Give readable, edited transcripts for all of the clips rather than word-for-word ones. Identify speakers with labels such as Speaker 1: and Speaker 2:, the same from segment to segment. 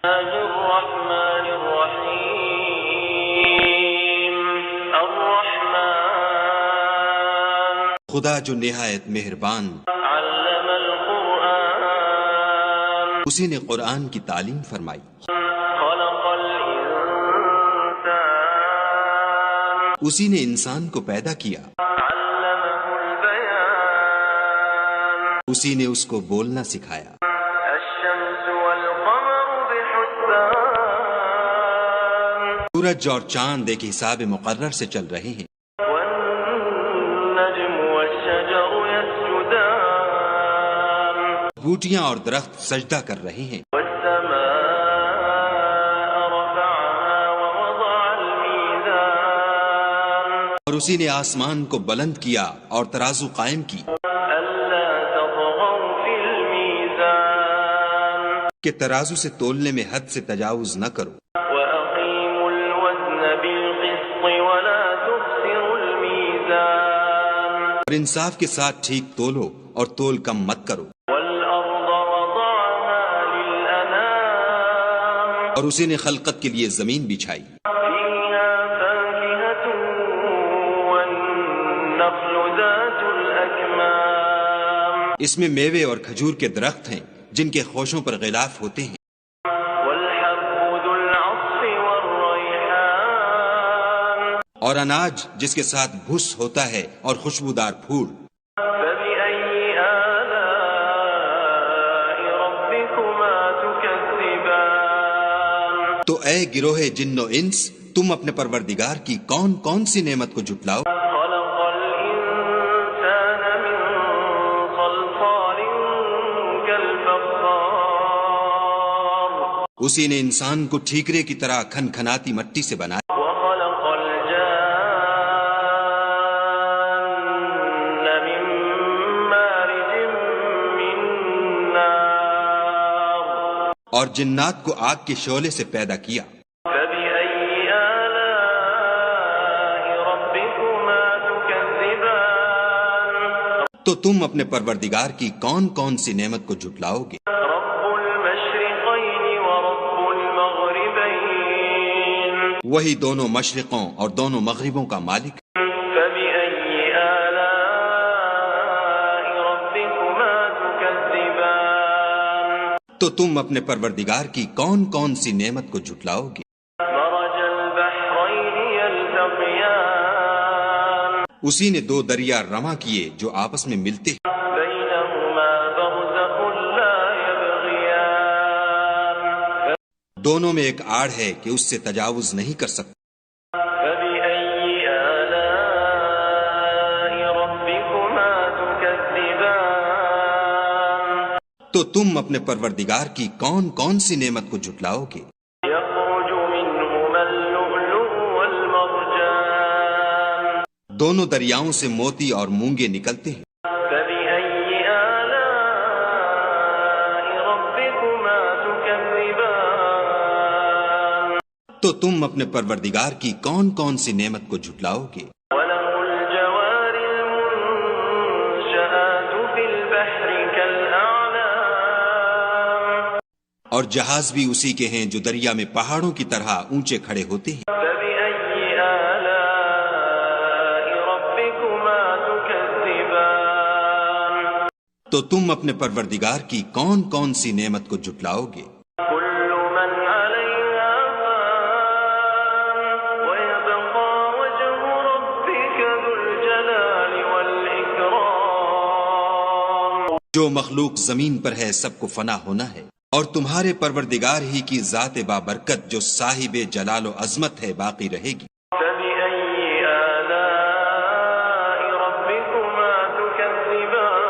Speaker 1: الرحمن الرحیم الرحمن
Speaker 2: خدا جو نہایت مہربان،
Speaker 1: علم القرآن
Speaker 2: اسی نے قرآن کی تعلیم فرمائی،
Speaker 1: خلق الانسان
Speaker 2: اسی نے انسان کو پیدا کیا،
Speaker 1: علمه البیان
Speaker 2: اسی نے اس کو بولنا سکھایا،
Speaker 1: الشمس والقمر بحسبان
Speaker 2: سورج اور چاند ایک حساب مقرر سے چل رہے ہیں،
Speaker 1: والنجم والشجر يسجدان
Speaker 2: بوٹیاں اور درخت سجدہ کر رہے ہیں،
Speaker 1: والسماء رفعها ووضع الميزان
Speaker 2: اور اسی نے آسمان کو بلند کیا اور ترازو قائم کی
Speaker 1: ألا تطغوا في الميزان
Speaker 2: کہ ترازو سے تولنے میں حد سے تجاوز نہ کرو،
Speaker 1: وأقيموا الوزن بالقسط ولا تخسروا الميزان
Speaker 2: اور انصاف کے ساتھ ٹھیک تولو اور تول کم مت کرو،
Speaker 1: والأرض وضعها للأنام
Speaker 2: اور اسی نے خلقت کے لیے زمین بچھائی،
Speaker 1: فيها فاكهة والنخل ذات الأكمام
Speaker 2: اس میں میوے اور کھجور کے درخت ہیں جن کے خوشوں پر غلاف ہوتے ہیں،
Speaker 1: والحب ذو العصف والريحان
Speaker 2: اور اناج جس کے ساتھ بھس ہوتا ہے اور خوشبودار پھول،
Speaker 1: فبأي آلاء ربكما تكذبان
Speaker 2: تو اے گروہ جن و انس، تم اپنے پروردگار کی کون کون سی نعمت کو جھٹلاؤ؟
Speaker 1: خلق الإنسان من صلصال كالفخار
Speaker 2: اسی نے انسان کو ٹھیکرے کی طرح کھنکھناتی مٹی سے بنایا،
Speaker 1: وخلق الجان من مارج من نار
Speaker 2: اور جنات کو آگ کے شعلے سے پیدا کیا،
Speaker 1: فبأي آلاء ربكما تكذبان
Speaker 2: تو تم اپنے پروردگار کی کون کون سی نعمت کو جھٹلاؤ گے؟
Speaker 1: رب المشرقين ورب المغربين
Speaker 2: وہی دونوں مشرقوں اور دونوں مغربوں کا مالک،
Speaker 1: فبأي آلاء ربكما تكذبان
Speaker 2: تو تم اپنے پروردگار کی کون کون سی نعمت کو جھٹلاؤ گے؟
Speaker 1: مرج البحرين يلتقيان
Speaker 2: اسی نے دو دریا رواں کیے جو آپس میں ملتے ہیں،
Speaker 1: بينهما برزخ لا يبغيان
Speaker 2: دونوں میں ایک آڑ ہے کہ اس سے تجاوز نہیں کر سکتے،
Speaker 1: فبأي آلاء ربكما تكذبان
Speaker 2: تو تم اپنے پروردگار کی کون کون سی نعمت کو جھٹلاؤ گے؟
Speaker 1: يخرج منهما اللؤلؤ والمرجان
Speaker 2: دونوں دریاؤں سے موتی اور مونگے نکلتے ہیں،
Speaker 1: فبأي آلاء ربكما تكذبان
Speaker 2: تو تم اپنے پروردگار کی کون کون سی نعمت کو جھٹلاؤ گے؟
Speaker 1: وله الجوار المنشآت في البحر كالأعلام
Speaker 2: اور جہاز بھی اسی کے ہیں جو دریا میں پہاڑوں کی طرح اونچے کھڑے ہوتے ہیں،
Speaker 1: فبأي آلاء ربكما تكذبان
Speaker 2: تو تم اپنے پروردگار کی کون کون سی نعمت کو جھٹلاؤ گے؟
Speaker 1: كل من عليها فان ويبقى وجه ربك ذو الجلال والإكرام
Speaker 2: جو مخلوق زمین پر ہے سب کو فنا ہونا ہے، اور تمہارے پروردگار ہی کی ذات بابرکت جو صاحب جلال و عظمت ہے باقی رہے گی،
Speaker 1: فبأي آلاء ربكما تكذبان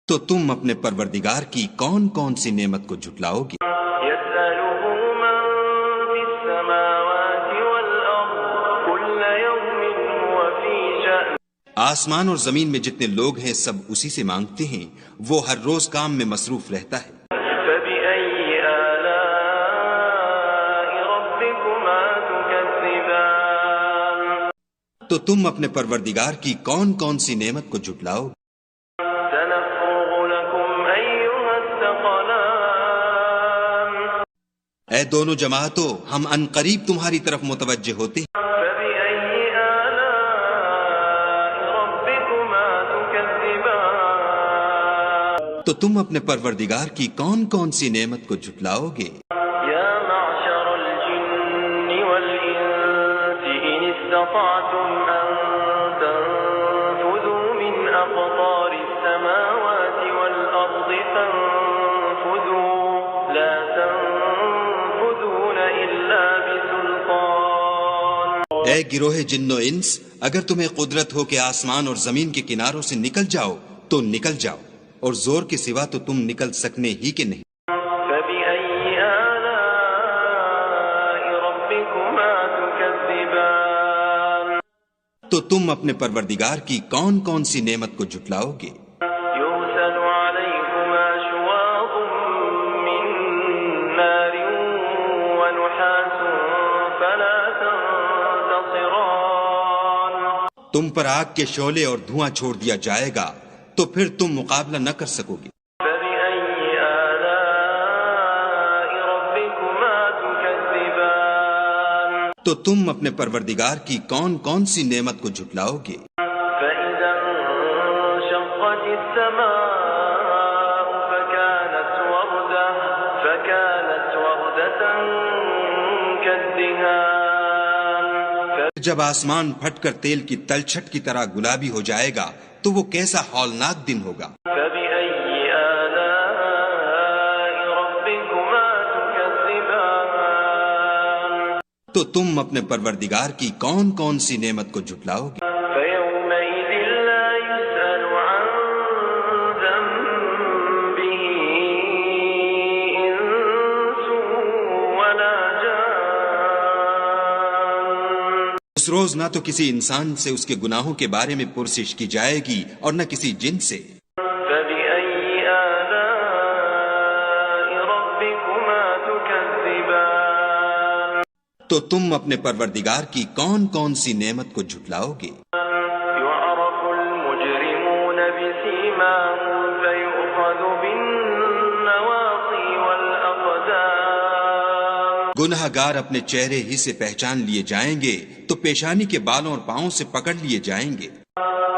Speaker 2: تو تم اپنے پروردگار کی کون کون سی نعمت کو جھٹلاؤ گے؟
Speaker 1: يسأله من في السماوات والأرض كل يوم هو في شأن
Speaker 2: آسمان اور زمین میں جتنے لوگ ہیں سب اسی سے مانگتے ہیں، وہ ہر روز کام میں مصروف رہتا ہے،
Speaker 1: فبأي آلاء ربكما تكذبان
Speaker 2: تو تم اپنے پروردگار کی کون کون سی نعمت کو جھٹلاؤ گے؟
Speaker 1: سنفرغ لكم أيها الثقلان
Speaker 2: اے دونوں جماعتوں، ہم ان قریب تمہاری طرف متوجہ ہوتے ہیں۔
Speaker 1: فبأي آلاء ربكما تكذبان
Speaker 2: تو تم اپنے پروردگار کی کون کون سی نعمت کو جھٹلاؤ گے؟
Speaker 1: يا معشر الجن والإنس إن استطعتم أن تنفذوا من أقطار السماوات والأرض فانفذوا لا تنفذون إلا بسلطان
Speaker 2: اے گروہ جن و انس، اگر تمہیں قدرت ہو کہ آسمان اور زمین کے کناروں سے نکل جاؤ تو نکل جاؤ، اور زور کے سوا تو تم نکل سکنے ہی کہ نہیں۔
Speaker 1: فبأي آلاء ربكما تكذبان
Speaker 2: تو تم اپنے پروردگار کی کون کون سی نعمت کو جھٹلاؤ گے؟
Speaker 1: يرسل عليكما شواظ من نار ونحاس فلا تنتصران
Speaker 2: تم پر آگ کے شعلے اور دھواں چھوڑ دیا جائے گا تو پھر تم مقابلہ نہ کر سکو گے۔
Speaker 1: فبأي آلاء ربكما تكذبان
Speaker 2: تو تم اپنے پروردگار کی کون کون سی نعمت کو جھٹلاؤ گے؟
Speaker 1: فإذا انشقت السماء فكانت وردة كالدهان
Speaker 2: جب آسمان پھٹ کر تیل کی تلچھٹ کی طرح گلابی ہو جائے گا تو وہ کیسا ہولناک دن ہوگا۔
Speaker 1: فبأي آلاء ربكما تكذبان
Speaker 2: تو تم اپنے پروردگار کی کون کون سی نعمت کو جھٹلاؤ گے؟
Speaker 1: فيومئذ لا يسأل عن ذنبه إنس ولا جان
Speaker 2: اس روز نہ تو کسی انسان سے اس کے گناہوں کے بارے میں پرسش کی جائے گی اور نہ کسی جن سے۔
Speaker 1: فبأي آلاء ربكما تكذبان
Speaker 2: تو تم اپنے پروردگار کی کون کون سی نعمت کو جھٹلاؤ گے؟
Speaker 1: يعرف المجرمون بسيماهم فيؤخذ بالنواصي والأقدام
Speaker 2: گناہ گار اپنے چہرے ہی سے پہچان لیے جائیں گے تو پیشانی کے بالوں اور پاؤں سے پکڑ لیے جائیں گے۔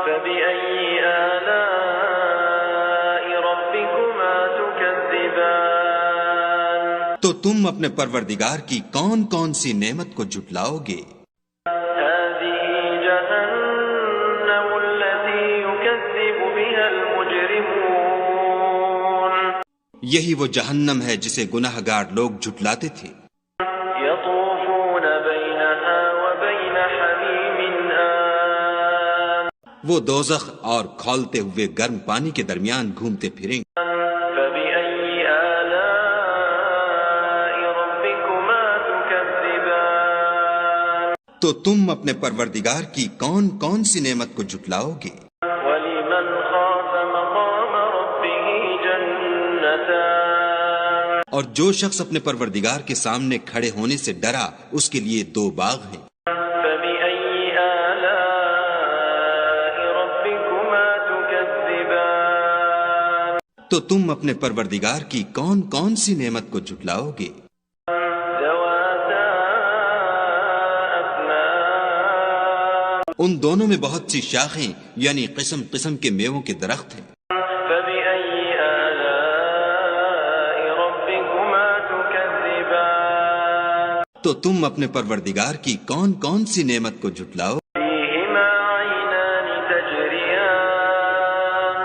Speaker 1: فبأي آلاء ربكما تكذبان
Speaker 2: تو تم اپنے پروردگار کی کون کون سی نعمت کو جھٹلاؤ گے؟
Speaker 1: هذه جهنم التي يكذب بها المجرمون
Speaker 2: یہی وہ جہنم ہے جسے گناہ گار لوگ جھٹلاتے تھے۔
Speaker 1: يطوفون بينها وبين حميم آن
Speaker 2: وہ دوزخ اور کھولتے ہوئے گرم پانی کے درمیان گھومتے پھریں گے۔
Speaker 1: فبأي آلاء ربكما تكذبان
Speaker 2: تو تم اپنے پروردگار کی کون کون سی نعمت کو جھٹلاؤ گے؟
Speaker 1: ولمن خاف مقام ربه جنتان
Speaker 2: اور جو شخص اپنے پروردگار کے سامنے کھڑے ہونے سے ڈرا اس کے لیے دو باغ ہیں۔
Speaker 1: فبأي آلاء ربكما تكذبان
Speaker 2: تو تم اپنے پروردگار کی کون کون سی نعمت کو جھٹلاؤ گے؟
Speaker 1: ذواتا أفنان
Speaker 2: ان دونوں میں بہت سی شاخیں یعنی قسم قسم کے میووں کے درخت ہیں۔
Speaker 1: فبأي آلاء ربكما تكذبان
Speaker 2: تو تم اپنے پروردگار کی کون کون سی نعمت کو جھٹلاؤ؟
Speaker 1: فيهما عينان تجريان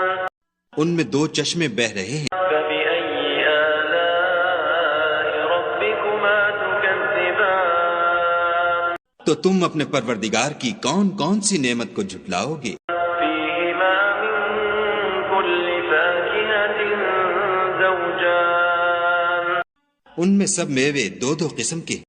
Speaker 2: ان میں دو چشمے بہہ رہے ہیں۔
Speaker 1: فبأي آلاء ربكما تكذبان
Speaker 2: تو تم اپنے پروردگار کی کون کون سی نعمت کو جھٹلاؤ گے؟
Speaker 1: فيهما من كل فاكهة زوجان
Speaker 2: ان میں سب میوے دو دو قسم کے ہیں۔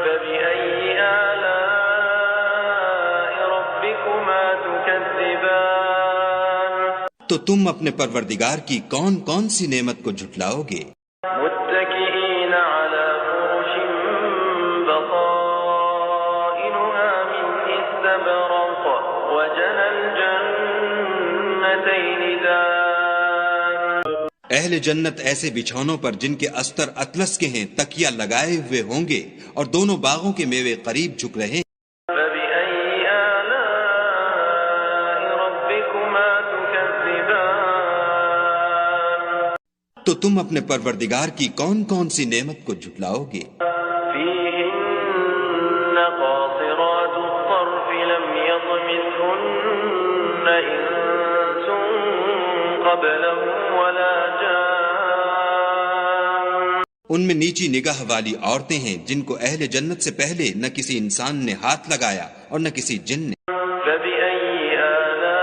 Speaker 1: فبأي آلاء ربكما تكذبان
Speaker 2: تو تم اپنے پروردگار کی کون کون سی نعمت کو جھٹلاؤ گے؟
Speaker 1: متكئين على فرش بطائنها من استبرق وجنى الجنتين دان
Speaker 2: اہل جنت ایسے بچھونوں پر جن کے استر اطلس کے ہیں تکیہ لگائے ہوئے ہوں گے اور دونوں باغوں کے میوے قریب جھک رہے ہیں۔
Speaker 1: فبأي آلاء ربكما تكذبان
Speaker 2: تو تم اپنے پروردگار کی کون کون سی نعمت کو جھٹلاؤ گے؟
Speaker 1: فيهن قاصرات الطرف لم يطمثهن إنس قبلهم ولا جان
Speaker 2: ان میں نیچی نگاہ والی عورتیں ہیں جن کو اہل جنت سے پہلے نہ کسی انسان نے ہاتھ لگایا اور نہ کسی جن نے۔
Speaker 1: فبأي آلاء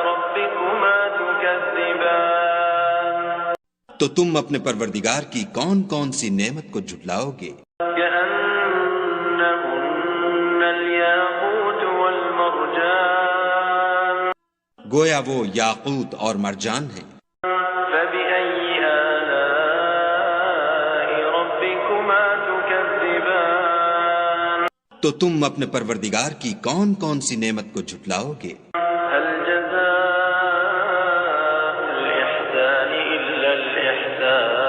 Speaker 1: ربكما تكذبان
Speaker 2: تو تم اپنے پروردگار کی کون کون سی نعمت کو جھٹلاؤ گے؟
Speaker 1: كأنهن الياقوت والمرجان
Speaker 2: گویا وہ یاقوت اور مرجان ہیں۔
Speaker 1: فبأي آلاء ربكما تكذبان
Speaker 2: تو تم اپنے پروردگار کی کون کون سی نعمت کو جھٹلاؤ گے؟
Speaker 1: هل جزاء الإحسان إلا الإحسان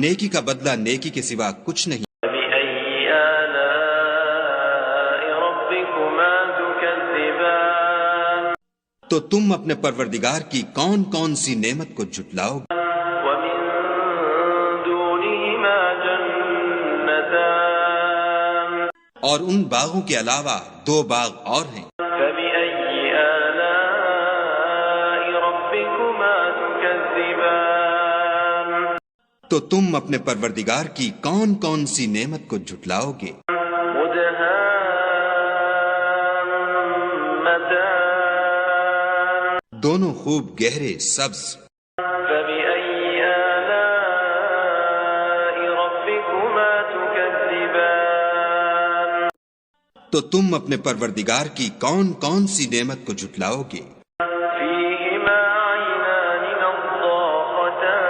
Speaker 2: نیکی کا بدلہ نیکی کے سوا کچھ نہیں۔
Speaker 1: فبأي آلاء ربكما تكذبان
Speaker 2: تو تم اپنے پروردگار کی کون کون سی نعمت کو جھٹلاؤ گے؟
Speaker 1: ومن دونهما جنتان
Speaker 2: اور ان باغوں کے علاوہ دو باغ اور ہیں۔
Speaker 1: فبأي آلاء ربكما تكذبان
Speaker 2: تو تم اپنے پروردگار کی کون کون سی نعمت کو جھٹلاؤ گے؟
Speaker 1: مدهامتان
Speaker 2: دونوں خوب گہرے سبز۔
Speaker 1: فبأي آلاء ربكما تكذبان
Speaker 2: تو تم اپنے پروردگار کی کون کون سی نعمت کو جھٹلاؤ گے؟
Speaker 1: فيهما عينان نضاختان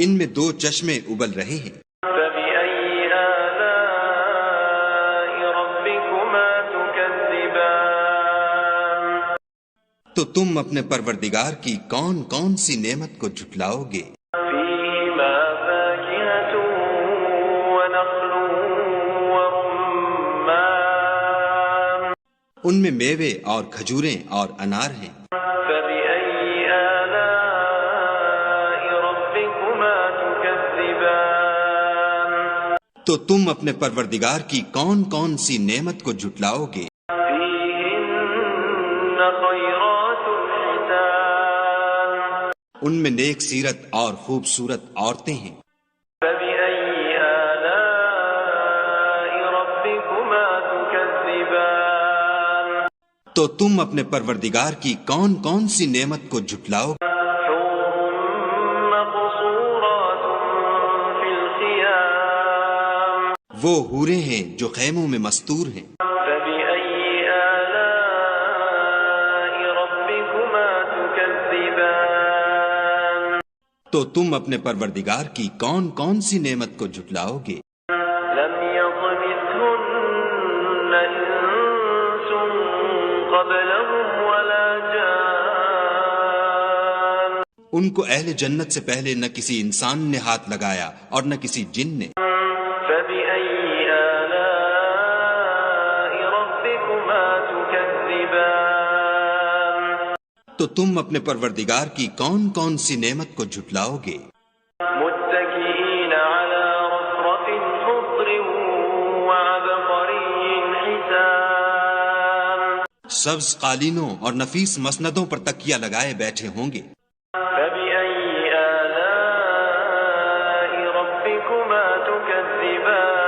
Speaker 2: ان میں دو چشمے ابل رہے ہیں۔
Speaker 1: فبأي آلاء ربكما تكذبان
Speaker 2: تو تم اپنے پروردگار کی کون کون سی نعمت کو جھٹلاؤ گے؟
Speaker 1: فيهما فاكهة ونخل ورمان
Speaker 2: ان میں میوے اور کھجوریں اور انار ہیں۔
Speaker 1: فبأي آلاء ربكما تكذبان
Speaker 2: تو تم اپنے پروردگار کی کون کون سی نعمت کو جھٹلاؤ گے؟
Speaker 1: فيهن خيرات حسان
Speaker 2: ان میں نیک سیرت اور خوبصورت عورتیں ہیں۔
Speaker 1: فبأي آلاء ربكما تكذبان
Speaker 2: تو تم اپنے پروردگار کی کون کون سی نعمت کو جھٹلاؤ گے؟
Speaker 1: حور مقصورات في الخيام
Speaker 2: وہ حوریں ہیں جو خیموں میں مستور ہیں۔
Speaker 1: فبأي آلاء ربكما تكذبان
Speaker 2: تو تم اپنے پروردگار کی کون کون سی نعمت کو جھٹلاؤ گے؟
Speaker 1: لم يطمثهن إنس قبلهم ولا جان
Speaker 2: ان کو اہل جنت سے پہلے نہ کسی انسان نے ہاتھ لگایا اور نہ کسی جن نے۔
Speaker 1: فبأي آلاء ربكما تكذبان
Speaker 2: تو تم اپنے پروردگار کی کون کون سی نعمت کو جھٹلاؤ گے؟
Speaker 1: متكئين على رفرف خضر وعبقري حسان
Speaker 2: سبز قالینوں اور نفیس مسندوں پر تکیہ لگائے بیٹھے ہوں گے۔
Speaker 1: فبأي آلاء ربكما تكذبان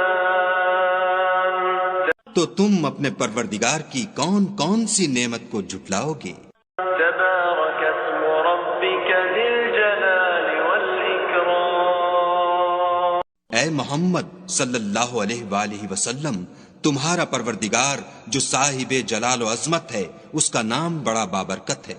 Speaker 2: تو تم اپنے پروردگار کی کون کون سی نعمت کو جھٹلاؤ گے؟
Speaker 1: تبارك اسم ربك ذي الجلال والإكرام
Speaker 2: اے محمد صلی اللہ علیہ وآلہ وسلم، تمہارا پروردگار جو صاحب جلال و عظمت ہے، اس کا نام بڑا بابرکت ہے۔